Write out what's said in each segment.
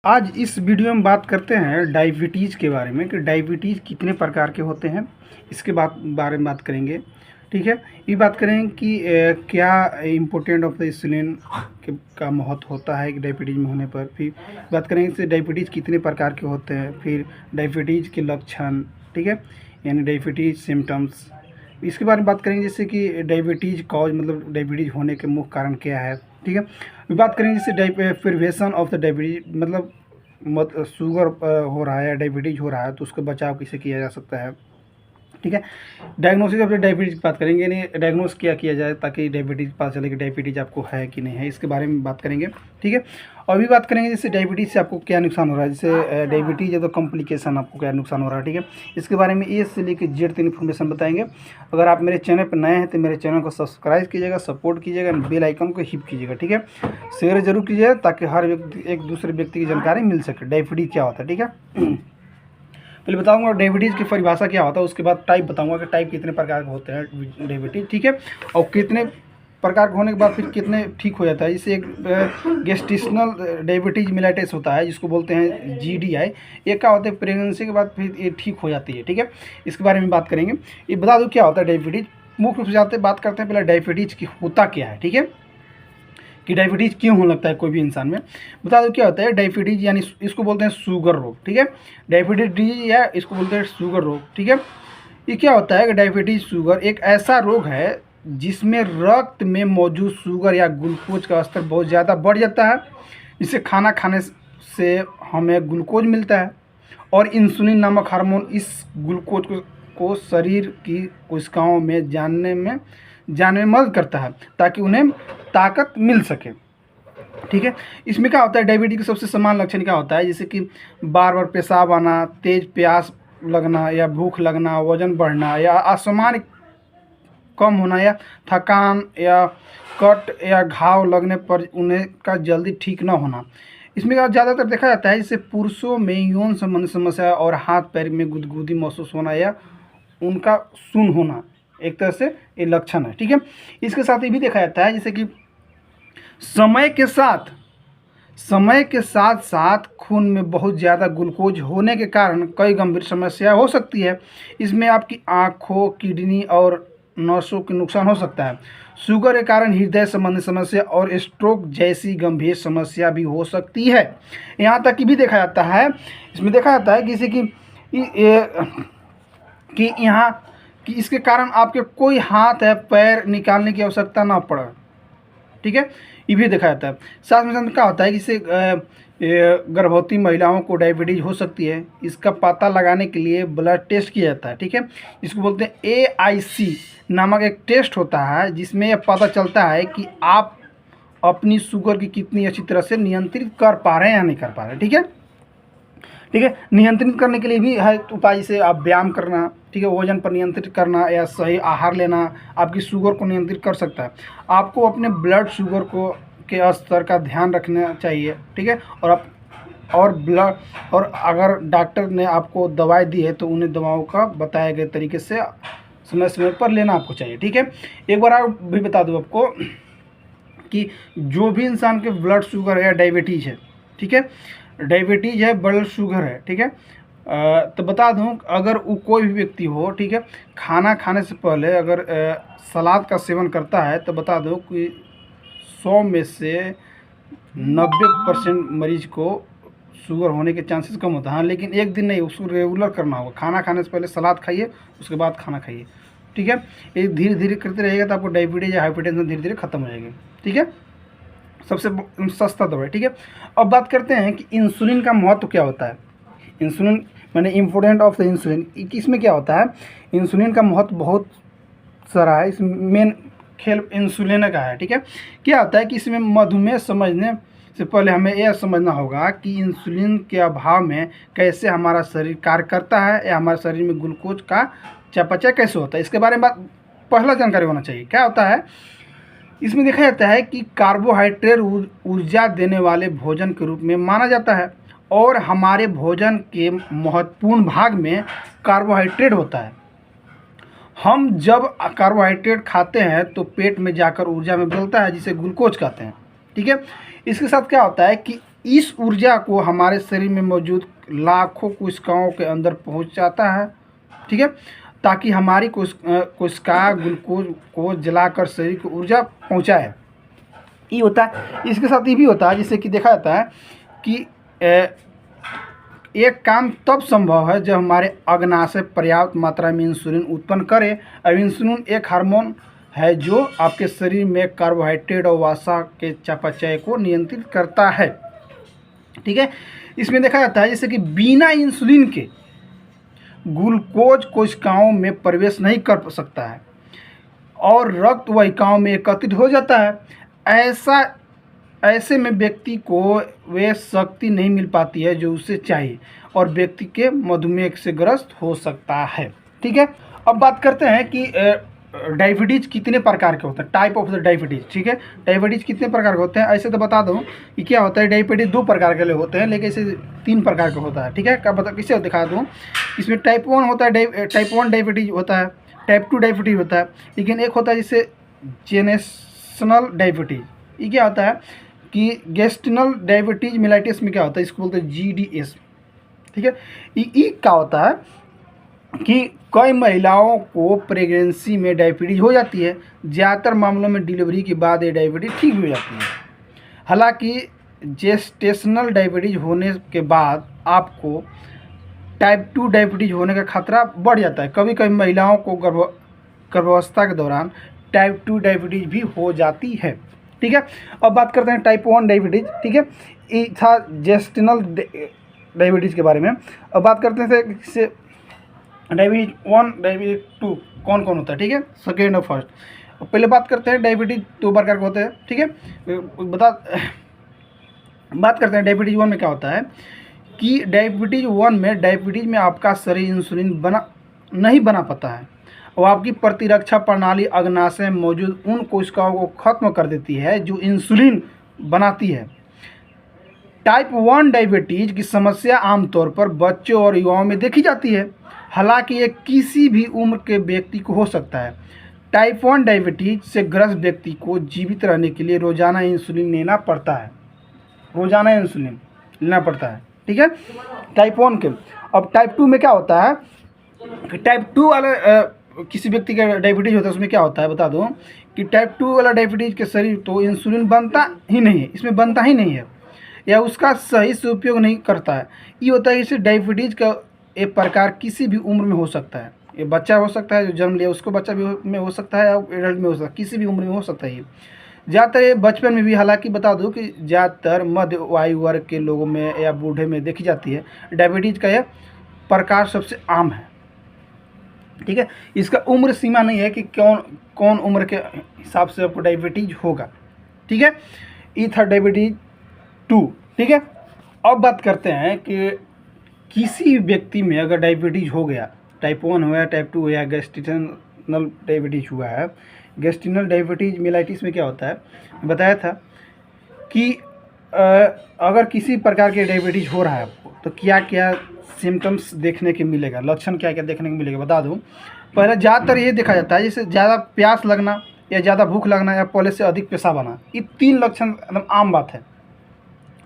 आज इस वीडियो में बात करते हैं डायबिटीज़ के बारे में कि डायबिटीज़ कितने प्रकार के होते हैं। इसके बारे में बात करेंगे। ठीक है, ये बात करेंगे कि क्या इम्पोर्टेंट ऑफ द इंसुलिन का महत्व होता है कि डायबिटीज़ में होने पर। फिर बात करेंगे कि डायबिटीज़ कितने प्रकार के होते हैं, फिर डायबिटीज़ के लक्षण, ठीक है, यानी डायबिटीज़ सिम्टम्स। इसके बारे में बात करेंगे जैसे कि डायबिटीज़ कॉज, मतलब डायबिटीज़ होने के मुख्य कारण क्या है। ठीक है, बात करेंगे जैसे प्रिवेंशन ऑफ द डायबिटीज, मतलब शुगर हो रहा है या डायबिटीज़ हो रहा है तो उसका बचाव कैसे किया जा सकता है। ठीक है, डायग्नोसिस ऑफ डायबिटीज़ की बात करेंगे, यानी डायग्नोस क्या किया जाए ताकि डायबिटीज़ पता चले कि डायबिटीज़ आपको है कि नहीं है, इसके बारे में बात करेंगे। ठीक है, और भी बात करेंगे जैसे डायबिटीज़ से आपको क्या नुकसान हो रहा है, जैसे डायबिटीज़ है तो कॉम्प्लिकेशन आपको क्या नुकसान हो रहा है। ठीक है, इसके बारे में ए से लेकर जेड तक इन्फॉर्मेशन बताएंगे। अगर आप मेरे चैनल पर नए हैं तो मेरे चैनल को सब्सक्राइब कीजिएगा, सपोर्ट कीजिएगा, बेल आइकन को हिट कीजिएगा। ठीक है, शेयर जरूर कीजिएगा ताकि हर व्यक्ति, एक दूसरे व्यक्ति की जानकारी मिल सके डायबिटीज़ क्या होता है। ठीक है, पहले बताऊंगा डायबिटीज़ की परिभाषा क्या होता है, उसके बाद टाइप बताऊंगा कि टाइप कितने प्रकार के होते हैं डायबिटीज़। ठीक है, और कितने प्रकार के होने के बाद फिर कितने ठीक हो जाता है। जैसे एक गेस्टिशनल डायबिटीज़ मिलेटस होता है जिसको बोलते हैं GDI, ये क्या होता है प्रेगनेंसी के बाद फिर ये ठीक हो जाती है। ठीक है, इसके बारे में बात करेंगे। ये बता दो क्या होता है डायबिटीज़। मुख्य रूप से जाते बात करते हैं पहले डायबिटीज़ की होता क्या है। ठीक है, कि डायबिटीज़ क्यों होने लगता है कोई भी इंसान में। बता दो क्या होता है डायबिटीज़, यानी इसको बोलते हैं शुगर रोग। ठीक है, डायबिटीज़ या इसको बोलते हैं शुगर रोग। ठीक है, ये क्या होता है कि डायबिटीज़ शुगर एक ऐसा रोग है जिसमें रक्त में मौजूद शुगर या ग्लूकोज का स्तर बहुत ज़्यादा बढ़ जाता है, जिससे खाना खाने से हमें ग्लूकोज मिलता है और इंसुलिन नामक हार्मोन इस ग्लूकोज को शरीर की कोशिकाओं में जाने में मदद करता है ताकि उन्हें ताकत मिल सके। ठीक है, इसमें क्या होता है डायबिटीज़ के सबसे सामान्य लक्षण क्या होता है, जैसे कि बार बार पेशाब आना, तेज प्यास लगना या भूख लगना, वजन बढ़ना या असामान्य कम होना या थकान या कट या घाव लगने पर उन्हें का जल्दी ठीक न होना। इसमें ज़्यादातर देखा जाता है जैसे पुरुषों में यौन संबंधी समस्या और हाथ पैर में गुदगुदी महसूस होना या उनका सुन्न होना, एक तरह से ये लक्षण है। ठीक है, इसके साथ ये भी देखा जाता है जैसे कि समय के साथ साथ खून में बहुत ज़्यादा ग्लूकोज होने के कारण कई गंभीर समस्या हो सकती है। इसमें आपकी आँखों, किडनी और नसों के नुकसान हो सकता है। शुगर के कारण हृदय संबंधी समस्या और स्ट्रोक जैसी गंभीर समस्या भी हो सकती है। यहाँ तक कि भी देखा जाता है, इसमें देखा जाता है जैसे कि यहाँ कि इसके कारण आपके कोई हाथ या पैर निकालने की आवश्यकता ना पड़े। ठीक है, ये भी देखा जाता है। साथ में साथ क्या होता है कि इससे गर्भवती महिलाओं को डायबिटीज़ हो सकती है, इसका पता लगाने के लिए ब्लड टेस्ट किया जाता है। ठीक है, इसको बोलते हैं AIC नामक एक टेस्ट होता है जिसमें यह पता चलता है कि आप अपनी शुगर की कितनी अच्छी तरह से नियंत्रित कर पा रहे हैं या नहीं कर पा रहे हैं। ठीक है, नियंत्रित करने के लिए भी है उपाय, जैसे आप व्यायाम करना, ठीक है, वजन पर नियंत्रित करना या सही आहार लेना आपकी शुगर को नियंत्रित कर सकता है। आपको अपने ब्लड शुगर के स्तर का ध्यान रखना चाहिए। ठीक है, और अगर डॉक्टर ने आपको दवाई दी है तो उन्हें दवाओं का बताए गए तरीके से समय समय पर लेना आपको चाहिए। ठीक है, एक बार आप भी बता दूँ आपको कि जो भी इंसान के ब्लड शुगर है या डायबिटीज़ है, ठीक है, डायबिटीज़ है, ब्लड शुगर है, ठीक है, तो बता दूं अगर वो कोई भी व्यक्ति हो, ठीक है, खाना खाने से पहले अगर सलाद का सेवन करता है तो बता दो कि 100 में से 90% मरीज को शुगर होने के चांसेस कम होता है। हाँ, लेकिन एक दिन नहीं, उसको रेगुलर करना होगा। खाना खाने से पहले सलाद खाइए, उसके बाद खाना खाइए। ठीक है, ये धीरे धीरे करते रहिएगा तो आपको डायबिटीज़ या हाइपरटेंशन धीरे धीरे खत्म हो जाएगी। ठीक है, सबसे सस्ता दवाई। ठीक है, अब बात करते हैं कि इंसुलिन का महत्व क्या होता है। इंसुलिन मैंने इम्पोर्टेंट ऑफ द इंसुलिन, इसमें क्या होता है, इंसुलिन का महत्व बहुत सारा है। इसमें मेन खेल इंसुलिन का है। ठीक है, क्या होता है कि इसमें मधुमेह समझने से पहले हमें यह समझना होगा कि इंसुलिन के अभाव में कैसे हमारा शरीर कार्य करता है या हमारे शरीर में ग्लूकोज का चयापचय कैसे होता है, इसके बारे में पहला जानकारी होना चाहिए। क्या होता है, इसमें देखा जाता है कि कार्बोहाइड्रेट ऊर्जा देने वाले भोजन के रूप में माना जाता है और हमारे भोजन के महत्वपूर्ण भाग में कार्बोहाइड्रेट होता है। हम जब कार्बोहाइड्रेट खाते हैं तो पेट में जाकर ऊर्जा में बदलता है जिसे ग्लूकोज कहते हैं। ठीक है, इसके साथ क्या होता है कि इस ऊर्जा को हमारे शरीर में मौजूद लाखों कोशिकाओं के अंदर पहुंच जाता है, ठीक है, ताकि हमारी कोशिका ग्लूकोज को जलाकर शरीर को ऊर्जा पहुंचाए। ये होता है। इसके साथ ये भी होता है जिससे कि देखा जाता है कि एक काम तब संभव है जब हमारे अग्नाशय पर्याप्त मात्रा में इंसुलिन उत्पन्न करे। अब इंसुलिन एक हार्मोन है जो आपके शरीर में कार्बोहाइड्रेट और वसा के चयापचय को नियंत्रित करता है, ठीक है। इसमें देखा जाता है जैसे कि बिना इंसुलिन के ग्लूकोज कोशिकाओं में प्रवेश नहीं कर सकता है और रक्त वाहिकाओं में एकत्रित हो जाता है। ऐसे में व्यक्ति को वे शक्ति नहीं मिल पाती है जो उसे चाहिए और व्यक्ति के मधुमेह से ग्रस्त हो सकता है, ठीक है। अब बात करते हैं कि डायबिटीज़ कितने प्रकार के होते हैं, टाइप ऑफ द डायबिटीज़, ठीक है। डायबिटीज़ कितने प्रकार के होते हैं, ऐसे तो बता दूं कि क्या होता है। डायबिटीज़ 2 प्रकार के होते हैं, लेकिन इसे 3 प्रकार का होता है, ठीक है। क्या बता किसे दिखा दूं। इसमें टाइप 1 होता है, टाइप 1 डायबिटीज़ होता है, टाइप 2 डायबिटीज़ होता है, लेकिन एक होता है जिससे जेनेशनल डायबिटीज़। ये क्या होता है कि गेस्टिनल डायबिटीज़ मिलाइटिस में क्या होता है, इसको बोलते हैं GDS, ठीक है। ये क्या होता है कि कई महिलाओं को प्रेगनेंसी में डायबिटीज़ हो जाती है। ज़्यादातर मामलों में डिलीवरी के बाद ये डायबिटीज़ ठीक भी हो जाती है। हालांकि जेस्टेशनल डायबिटीज़ होने के बाद आपको टाइप 2 डायबिटीज़ होने का खतरा बढ़ जाता है। कभी कभी महिलाओं को गर्भावस्था के दौरान टाइप 2 डायबिटीज़ भी हो जाती है, ठीक है। अब बात करते हैं टाइप 1 डायबिटीज़, ठीक है। ये था जेस्टेशनल डायबिटीज़ के बारे में। अब बात करते हैं इससे डायबिटीज 1 डायबिटीज 2 कौन कौन होता है, ठीक है, सेकेंड और फर्स्ट। पहले बात करते हैं डायबिटीज 2 प्रकार के होते हैं, ठीक है। बात करते हैं डायबिटीज 1 में क्या होता है कि डायबिटीज 1 में डायबिटीज में आपका शरीर इंसुलिन नहीं बना पाता है और आपकी प्रतिरक्षा प्रणाली अग्नाशय में मौजूद उन कोशिकाओं को खत्म कर देती है जो इंसुलिन बनाती है। टाइप 1 डायबिटीज की समस्या आमतौर पर बच्चों और युवाओं में देखी जाती है, हालांकि ये किसी भी उम्र के व्यक्ति को हो सकता है। टाइप 1 डायबिटीज से ग्रस्त व्यक्ति को जीवित रहने के लिए रोजाना इंसुलिन लेना पड़ता है, ठीक है, टाइप 1 के। अब टाइप 2 में क्या होता है कि टाइप 2 वाले किसी व्यक्ति का डायबिटीज होता है, उसमें क्या होता है बता दूं कि टाइप 2 वाला डायबिटीज के शरीर तो इंसुलिन बनता ही नहीं है, इसमें बनता ही नहीं है या उसका सही से उपयोग नहीं करता है। ये होता है, इसे डायबिटीज का एक प्रकार किसी भी उम्र में हो सकता है। ये बच्चा हो सकता है जो जन्म लिया उसको बच्चा भी में हो सकता है या एडल्ट में हो सकता है, किसी भी उम्र में हो सकता है। ये ज़्यादातर ये बचपन में भी, हालांकि बता दूं कि ज़्यादातर मध्य आयु वर्ग के लोगों में या बूढ़े में देखी जाती है। डायबिटीज़ का यह प्रकार सबसे आम है, ठीक है। इसका उम्र सीमा नहीं है कि कौन उम्र के हिसाब से आपको डायबिटीज होगा, ठीक है। ये था डायबिटीज 2, ठीक है। अब बात करते हैं कि किसी व्यक्ति में अगर डायबिटीज हो गया, टाइप 1 हुआ, टाइप 2 हुआ, गेस्टिनल डायबिटीज हुआ है। गेस्टिनल डायबिटीज मिलाइटिस में क्या होता है, बताया था कि अगर किसी प्रकार के डायबिटीज हो रहा है आपको तो क्या क्या सिम्टम्स देखने के मिलेगा, लक्षण क्या क्या देखने को मिलेगा बता दूं। पहले ज़्यादातर ये देखा जाता है जैसे ज़्यादा प्यास लगना या ज़्यादा भूख लगना या पहले से अधिक पेशाब आना। ये 3 लक्षण एकदम आम बात है,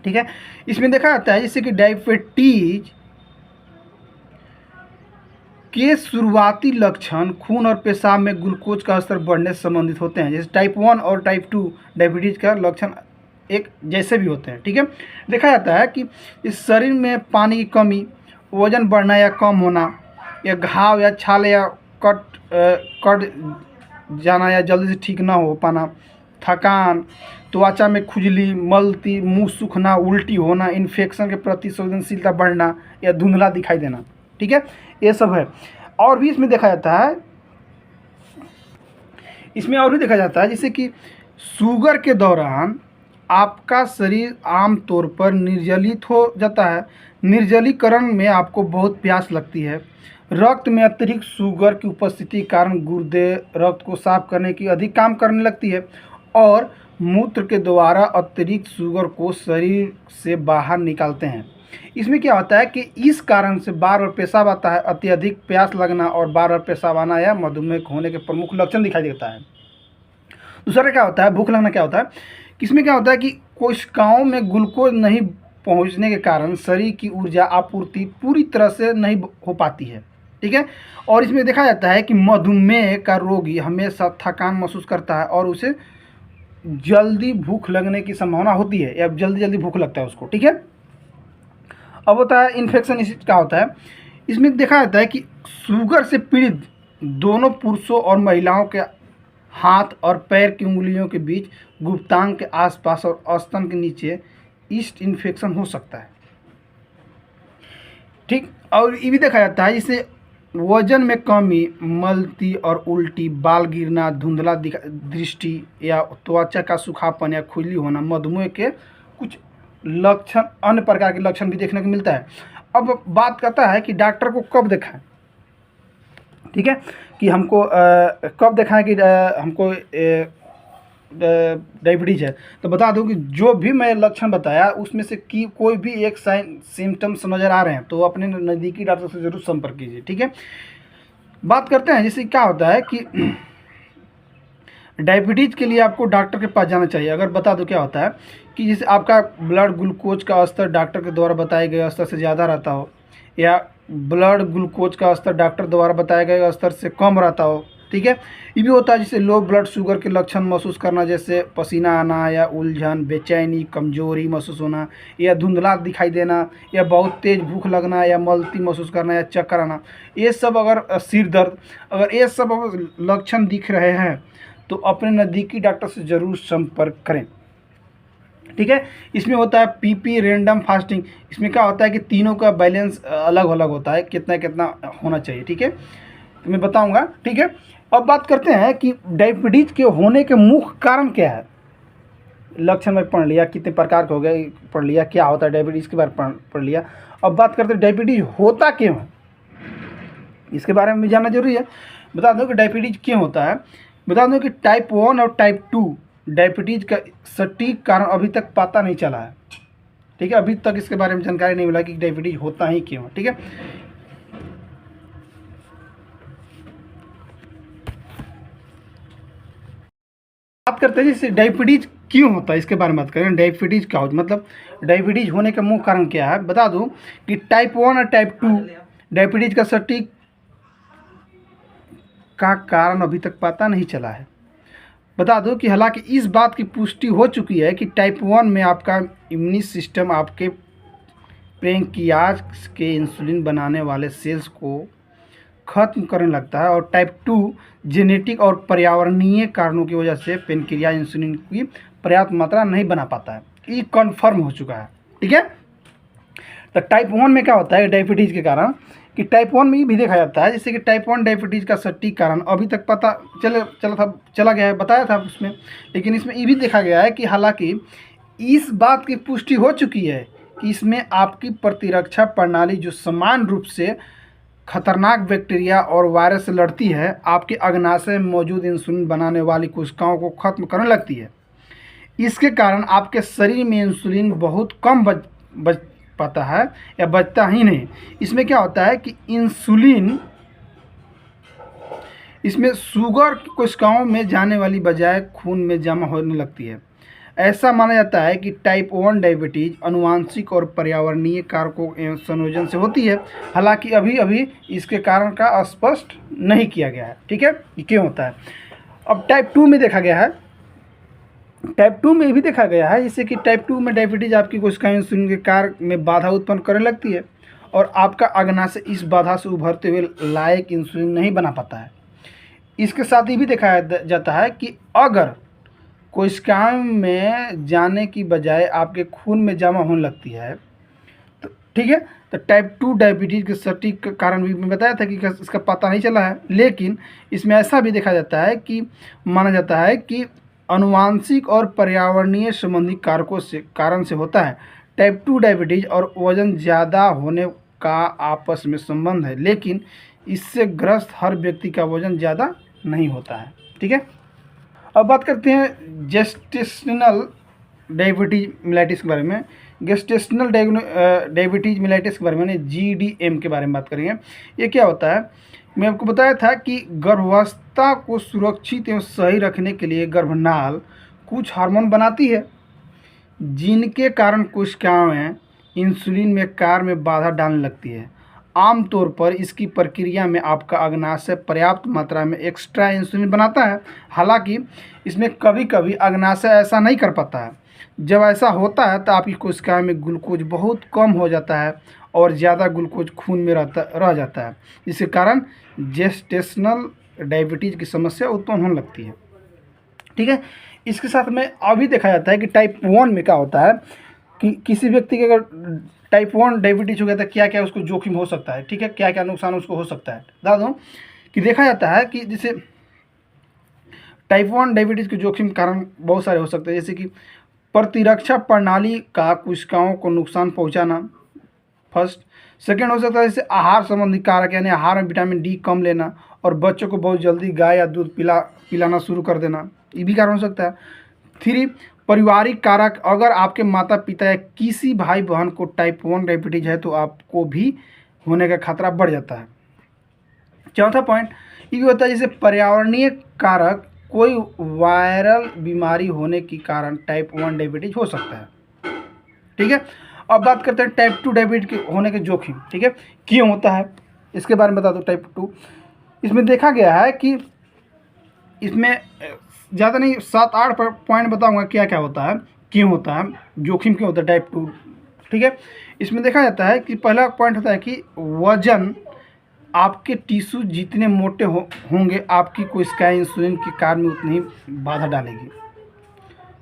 ठीक है। इसमें देखा जाता है जैसे कि डायबिटीज के शुरुआती लक्षण खून और पेशाब में ग्लूकोज का स्तर बढ़ने से संबंधित होते हैं। जैसे टाइप 1 और टाइप 2 डायबिटीज का लक्षण एक जैसे भी होते हैं, ठीक है। देखा जाता है कि इस शरीर में पानी की कमी, वजन बढ़ना या कम होना, या घाव या छाले या कट जाना या जल्दी से ठीक ना हो पाना, थकान, त्वचा में खुजली, मलती, मुंह सूखना, उल्टी होना, इन्फेक्शन के प्रति संवेदनशीलता बढ़ना या धुंधला दिखाई देना, ठीक है, ये सब है। और भी इसमें देखा जाता है, जैसे कि शुगर के दौरान आपका शरीर आमतौर पर निर्जलित हो जाता है। निर्जलीकरण में आपको बहुत प्यास लगती है। रक्त में अतिरिक्त शुगर की उपस्थिति के कारण गुर्दे रक्त को साफ करने की अधिक काम करने लगती है और मूत्र के द्वारा अतिरिक्त शुगर को शरीर से बाहर निकालते हैं। इसमें क्या होता है कि इस कारण से बार बार पेशाब आता है, अत्यधिक प्यास लगना और बार बार पेशाब आना या मधुमेह होने के प्रमुख लक्षण दिखाई देता है। दूसरा क्या होता है, भूख लगना क्या होता है, इसमें क्या होता है कि कोशिकाओं में ग्लूकोज नहीं पहुंचने के कारण शरीर की ऊर्जा आपूर्ति पूरी तरह से नहीं हो पाती है। ठीक है, और इसमें देखा जाता है कि मधुमेह का रोगी हमेशा थकान महसूस करता है और उसे जल्दी भूख लगने की संभावना होती है, या जल्दी जल्दी भूख लगता है उसको। ठीक है, अब होता है इन्फेक्शन। इस क्या होता है, इसमें देखा जाता है कि शुगर से पीड़ित दोनों पुरुषों और महिलाओं के हाथ और पैर की उंगलियों के बीच, गुप्तांग के आसपास और स्तन के नीचे ईस्ट इन्फेक्शन हो सकता है। ठीक, और ये भी देखा जाता है जिससे वजन में कमी, मलती और उल्टी, बाल गिरना, धुंधला दृष्टि या त्वचा का सूखापन या खुजली होना मधुमेह के कुछ लक्षण, अन्य प्रकार के लक्षण भी देखने को मिलता है। अब बात करता है कि डॉक्टर को कब दिखाएं। ठीक है, कि हमको कब दिखाएं कि हमको डायबिटीज़ है। तो बता दूं कि जो भी मैं लक्षण बताया उसमें से कि कोई भी एक साइन सिम्टम्स नज़र आ रहे हैं तो अपने नज़दीकी डॉक्टर से ज़रूर संपर्क कीजिए। ठीक है, बात करते हैं जैसे क्या होता है कि डायबिटीज़ के लिए आपको डॉक्टर के पास जाना चाहिए। अगर बता दो क्या होता है कि जैसे आपका ब्लड ग्लूकोज का स्तर डॉक्टर के द्वारा बताए गए स्तर से ज़्यादा रहता हो, या ब्लड ग्लूकोज का स्तर डॉक्टर द्वारा बताए गए स्तर से कम रहता हो। ठीक है, ये भी होता है जैसे लो ब्लड शुगर के लक्षण महसूस करना, जैसे पसीना आना या उलझन, बेचैनी, कमजोरी महसूस होना, या धुंधला दिखाई देना, या बहुत तेज़ भूख लगना, या मलती महसूस करना, या चक्कर आना। ये सब अगर सिर दर्द, अगर ये सब अगर लक्षण दिख रहे हैं तो अपने नज़दीकी डॉक्टर से ज़रूर संपर्क करें। ठीक है, इसमें होता है पीपी रैंडम फास्टिंग। इसमें क्या होता है कि तीनों का बैलेंस अलग अलग होता है, कितना कितना होना चाहिए। ठीक है, तो मैं बताऊंगा। ठीक है, अब बात करते हैं कि डायबिटीज़ के होने के मुख्य कारण क्या है। लक्षण में पढ़ लिया, कितने प्रकार के हो गए पढ़ लिया, क्या होता है डायबिटीज़ के बारे में पढ़ लिया। अब बात करते हैं डायबिटीज़ होता क्यों है, इसके बारे में भी जानना जरूरी है। बता दो कि डायबिटीज़ क्यों होता है। बता दो कि टाइप 1 और टाइप 2 डायबिटीज़ का सटीक कारण अभी तक पता नहीं चला है। ठीक है, अभी तक इसके बारे में जानकारी नहीं मिला कि डायबिटीज़ होता ही क्यों। ठीक है, बात करते हैं जैसे डायबिटीज़ क्यों होता है, इसके बारे में बात करें। डायबिटीज़ क्या होता है, मतलब डायबिटीज़ होने का मुख्य कारण क्या है। बता दूं कि टाइप 1 और टाइप 2 डायबिटीज़ का सटीक का कारण अभी तक पता नहीं चला है। बता दो कि हालांकि इस बात की पुष्टि हो चुकी है कि टाइप 1 में आपका इम्यून सिस्टम आपके पैंक्रियाज के इंसुलिन बनाने वाले सेल्स को खत्म करने लगता है, और टाइप 2 जेनेटिक और पर्यावरणीय कारणों की वजह से पैंक्रियाज इंसुलिन की पर्याप्त मात्रा नहीं बना पाता है। ये कन्फर्म हो चुका है। ठीक है, तो टाइप 1 में क्या होता है डायबिटीज़ के कारण, कि टाइप 1 में ये भी देखा जाता है जैसे कि टाइप 1 डायबिटीज़ का सटीक कारण अभी तक पता चला गया है, बताया था उसमें। लेकिन इसमें ये भी देखा गया है कि हालांकि इस बात की पुष्टि हो चुकी है कि इसमें आपकी प्रतिरक्षा प्रणाली जो समान रूप से खतरनाक बैक्टीरिया और वायरस से लड़ती है, आपके अग्नाशय में मौजूद इंसुलिन बनाने वाली कोशिकाओं को खत्म करने लगती है। इसके कारण आपके शरीर में इंसुलिन बहुत कम बच पाता है, या बचता ही नहीं। इसमें क्या होता है कि इंसुलिन इसमें शुगर कोशिकाओं में जाने वाली बजाय खून में जमा होने लगती है। ऐसा माना जाता है कि टाइप 1 डायबिटीज़ आनुवांशिक और पर्यावरणीय कारकों एवं संयोजन से होती है। हालांकि अभी इसके कारण का स्पष्ट नहीं किया गया है। ठीक है, ये क्यों होता है। अब टाइप 2 में देखा गया है, टाइप 2 में भी देखा गया है जैसे कि टाइप 2 में डायबिटीज़ आपकी कोशिकाएं इंसुलिन के कार्य में बाधा उत्पन्न करने लगती है, और आपका अग्नाशय इस बाधा से उभरते हुए लायक इंसुलिन नहीं बना पाता है। इसके साथ ये भी देखा जाता है कि अगर कोशिकाओं में जाने की बजाय आपके खून में जमा होने लगती है तो ठीक है, तो टाइप 2 डायबिटीज़ के सटीक कारण भी मैं बताया था कि इसका पता नहीं चला है। लेकिन इसमें ऐसा भी देखा जाता है कि माना जाता है कि आनुवांशिक और पर्यावरणीय संबंधी कारकों से कारण से होता है। टाइप 2 डायबिटीज़ और वजन ज़्यादा होने का आपस में संबंध है, लेकिन इससे ग्रस्त हर व्यक्ति का वजन ज़्यादा नहीं होता है। ठीक है, अब बात करते हैं जेस्टेशनल डायबिटीज मिलाइटिस के बारे में। गेस्टेशनल डायबिटीज मिलाइटिस के बारे में GDM के बारे में बात करेंगे। ये क्या होता है, मैं आपको बताया था कि गर्भावस्था को सुरक्षित एवं सही रखने के लिए गर्भनाल कुछ हार्मोन बनाती है, जिनके कारण कोशिकाएं इंसुलिन में कार्य में बाधा डालने लगती है। आमतौर पर इसकी प्रक्रिया में आपका अग्नाशय पर्याप्त मात्रा में एक्स्ट्रा इंसुलिन बनाता है। हालांकि इसमें कभी कभी अग्नाशय ऐसा नहीं कर पाता है। जब ऐसा होता है तो आपकी कोशिकाओं में ग्लूकोज बहुत कम हो जाता है और ज़्यादा ग्लूकोज खून में रह जाता है, जिसके कारण जेस्टेशनल डायबिटीज़ की समस्या उत्पन्न होने लगती है। ठीक है, इसके साथ में अभी देखा जाता है कि टाइप 1 में क्या होता है कि किसी व्यक्ति के अगर टाइप 1 डायबिटीज हो गया तो क्या क्या उसको जोखिम हो सकता है। ठीक है, क्या क्या नुकसान उसको हो सकता है बता दूँ कि देखा जाता है कि जैसे टाइप 1 डायबिटीज़ के जोखिम कारण बहुत सारे हो सकते हैं, जैसे कि प्रतिरक्षा प्रणाली का कोशिकाओं को नुकसान पहुंचाना फर्स्ट। सेकेंड हो सकता है जैसे आहार संबंधी कारक, यानी आहार में विटामिन डी कम लेना और बच्चों को बहुत जल्दी गाय या दूध पिलाना शुरू कर देना, ये भी कारण हो सकता है। 3 पारिवारिक कारक, अगर आपके माता पिता या किसी भाई बहन को टाइप 1 डायबिटीज है तो आपको भी होने का खतरा बढ़ जाता है। चौथा पॉइंट ये भी होता है जैसे पर्यावरणीय कारक, कोई वायरल बीमारी होने के कारण टाइप 1 डायबिटीज हो सकता है। ठीक है, अब बात करते हैं टाइप 2 डायबिटीज के होने के जोखिम। ठीक है, क्यों होता है इसके बारे में बता दो। टाइप 2 इसमें देखा गया है कि इसमें ज़्यादा नहीं 7-8 पॉइंट बताऊंगा क्या क्या होता है, क्यों होता है, जोखिम क्यों होता है टाइप 2। ठीक है, इसमें देखा जाता है कि पहला पॉइंट होता है कि वजन, आपके टिश्यू जितने मोटे होंगे आपकी कोशिकाएं इंसुलिन के कार्य में उतनी ही बाधा डालेगी।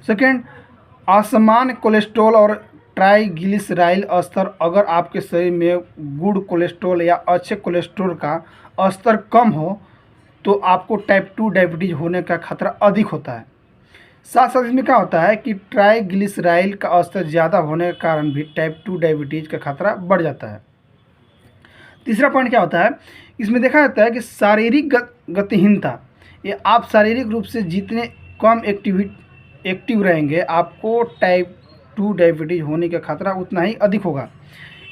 सेकेंड, असमान कोलेस्ट्रॉल और ट्राइग्लिसराइड स्तर, अगर आपके शरीर में गुड कोलेस्ट्रॉल या अच्छे कोलेस्ट्रॉल का स्तर कम हो तो आपको टाइप 2 डायबिटीज होने का खतरा अधिक होता है। साथ साथ इसमें क्या होता है कि ट्राइग्लिसराइड का स्तर ज़्यादा होने के कारण भी टाइप 2 डायबिटीज का खतरा बढ़ जाता है। तीसरा पॉइंट क्या होता है, इसमें देखा जाता है कि शारीरिक गतिहीनता, ये आप शारीरिक रूप से जितने कम एक्टिव रहेंगे आपको टाइप 2 डायबिटीज होने का खतरा उतना ही अधिक होगा।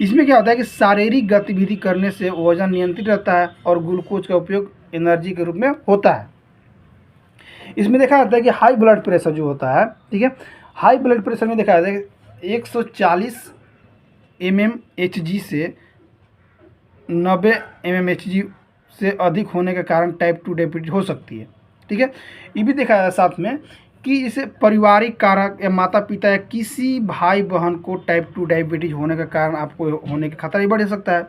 इसमें क्या होता है कि शारीरिक गतिविधि करने से वजन नियंत्रित रहता है और ग्लूकोज का उपयोग एनर्जी के रूप में होता है। इसमें देखा जाता है कि हाई ब्लड प्रेशर जो होता है, ठीक है, हाई ब्लड प्रेशर में देखा जाता है कि 140 mmHg से 90 mmHg से अधिक होने के कारण टाइप 2 डायबिटीज हो सकती है। ठीक है, ये भी देखा है साथ में कि इसे पारिवारिक कारक या माता पिता या किसी भाई बहन को टाइप 2 डायबिटीज होने का कारण आपको होने का खतरा ही बढ़ सकता है।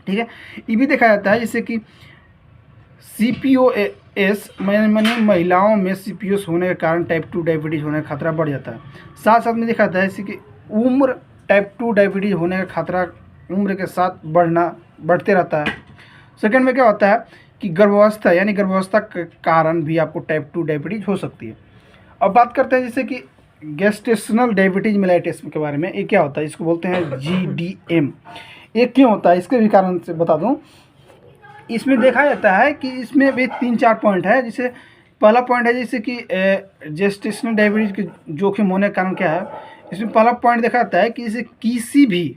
ठीक है, ये भी देखा जाता है जैसे कि CPOS मैंने महिलाओं में CPOS होने के कारण टाइप 2 डायबिटीज होने का खतरा बढ़ जाता है। साथ साथ में देखा जाता है जैसे कि उम्र, टाइप 2 डायबिटीज होने का खतरा उम्र के साथ बढ़ते रहता है। सेकंड में क्या होता है कि गर्भावस्था, यानी गर्भावस्था के कारण भी आपको टाइप 2 डायबिटीज हो सकती है। अब बात करते हैं जैसे कि गेस्टेशनल डायबिटीज मेलाइटिस के बारे में। ये क्या होता है, इसको बोलते हैं GDM। ये क्यों होता है इसके भी कारण से बता दूं। इसमें देखा जाता है कि इसमें भी 3-4 पॉइंट है। जैसे पहला पॉइंट है जैसे कि जेस्टेशनल डायबिटीज के जोखिम होने का कारण क्या है, इसमें पहला पॉइंट देखा जाता है कि जैसे किसी भी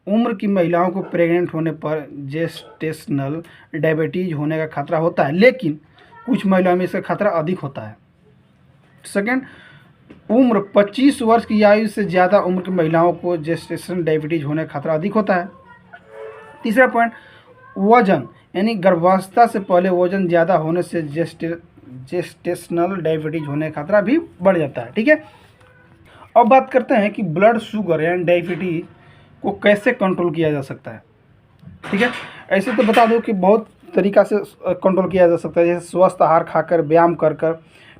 उम्र की महिलाओं को प्रेग्नेंट होने पर जेस्टेशनल डायबिटीज होने का खतरा होता है, लेकिन कुछ महिलाओं में इसका खतरा अधिक होता है। सेकेंड, उम्र 25 वर्ष की आयु से ज़्यादा उम्र की महिलाओं को जेस्टेशनल डायबिटीज होने का खतरा अधिक होता है। तीसरा पॉइंट, वजन, यानी गर्भावस्था से पहले वजन ज़्यादा होने से जेस्टेशनल डायबिटीज होने का खतरा भी बढ़ जाता है। ठीक है, अब बात करते हैं कि ब्लड शुगर यानी डायबिटीज को कैसे कंट्रोल किया जा सकता है। ठीक है, ऐसे तो बता दो कि बहुत तरीक़ा से कंट्रोल किया जा सकता है, जैसे स्वस्थ आहार खाकर, व्यायाम कर कर,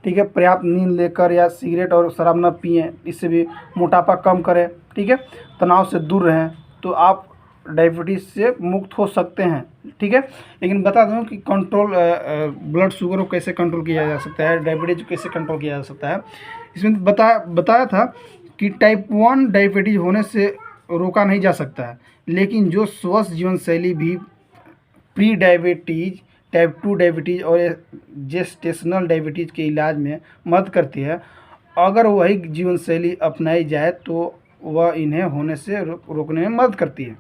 ठीक है, पर्याप्त नींद लेकर या सिगरेट और शराब न पिएं, इससे भी मोटापा कम करें। ठीक है, तनाव से दूर रहें तो आप डायबिटीज़ से मुक्त हो सकते हैं। ठीक है, लेकिन बता दूं कि कंट्रोल ब्लड शुगर को कैसे कंट्रोल किया जा सकता है, डायबिटीज़ को कैसे कंट्रोल किया जा सकता है। इसमें बताया था कि टाइप 1 डायबिटीज़ होने से रोका नहीं जा सकता है, लेकिन जो स्वस्थ जीवन शैली भी प्री डायबिटीज़, टाइप 2 डायबिटीज़ और जेस्टेशनल डायबिटीज़ के इलाज में मदद करती है। अगर वही जीवन शैली अपनाई जाए तो वह इन्हें होने से रोकने में मदद करती है।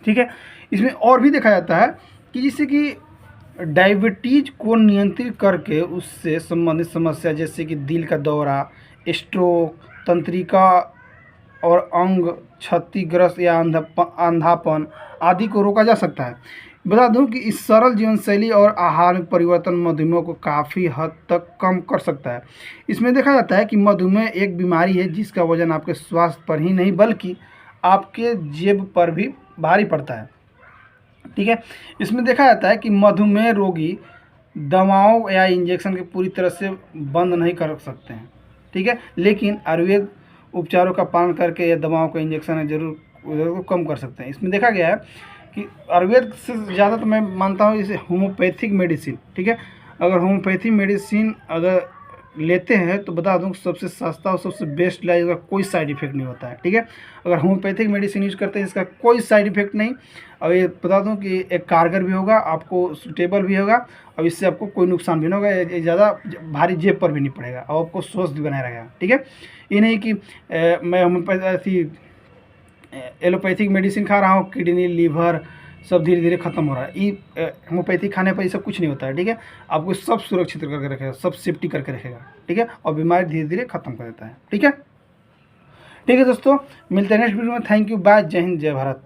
ठीक है, इसमें और भी देखा जाता है कि जैसे कि डायबिटीज़ को नियंत्रित करके उससे संबंधित समस्या जैसे कि दिल का दौरा, स्ट्रोक, तंत्रिका और अंग क्षतिग्रस्त या अंधापन आदि को रोका जा सकता है। बता दूं कि इस सरल जीवन शैली और आहार में परिवर्तन मधुमेह को काफ़ी हद तक कम कर सकता है। इसमें देखा जाता है कि मधुमेह एक बीमारी है जिसका वजन आपके स्वास्थ्य पर ही नहीं बल्कि आपके जेब पर भी भारी पड़ता है। ठीक है, इसमें देखा जाता है कि मधुमेह रोगी दवाओं या इंजेक्शन के पूरी तरह से बंद नहीं कर सकते हैं। ठीक है, लेकिन आयुर्वेद उपचारों का पालन करके या दवाओं का इंजेक्शन जरूर कम कर सकते हैं। इसमें देखा गया है कि आयुर्वेद से ज़्यादा तो मैं मानता हूँ जैसे होम्योपैथिक मेडिसिन। ठीक है, अगर होम्योपैथी मेडिसिन अगर लेते हैं तो बता दूं सबसे सस्ता और सबसे बेस्ट इलाज, इसका कोई साइड इफेक्ट नहीं होता है। ठीक है, अगर होम्योपैथिक मेडिसिन यूज करते हैं इसका कोई साइड इफेक्ट नहीं, और ये बता दूं कि एक कारगर भी होगा, आपको सूटेबल भी होगा, और इससे आपको कोई नुकसान भी नहीं होगा, ये ज़्यादा भारी जेब पर भी नहीं पड़ेगा और आपको स्वस्थ भी बनाए रहेगा। ठीक है, ये नहीं कि मैं होम्योपैथी एलोपैथिक मेडिसिन खा रहा हूँ, किडनी लीवर सब धीरे धीरे खत्म हो रहा है। ये होम्योपैथी खाने पर ये सब कुछ नहीं होता है। ठीक है, आपको सब सुरक्षित करके रखेगा, सब सेफ्टी करके रखेगा। ठीक है, और बीमारी धीरे धीरे खत्म कर देता है। ठीक है, ठीक है दोस्तों, मिलते हैं नेक्स्ट वीडियो में। थैंक यू, बाय, जय हिंद, जय भारत।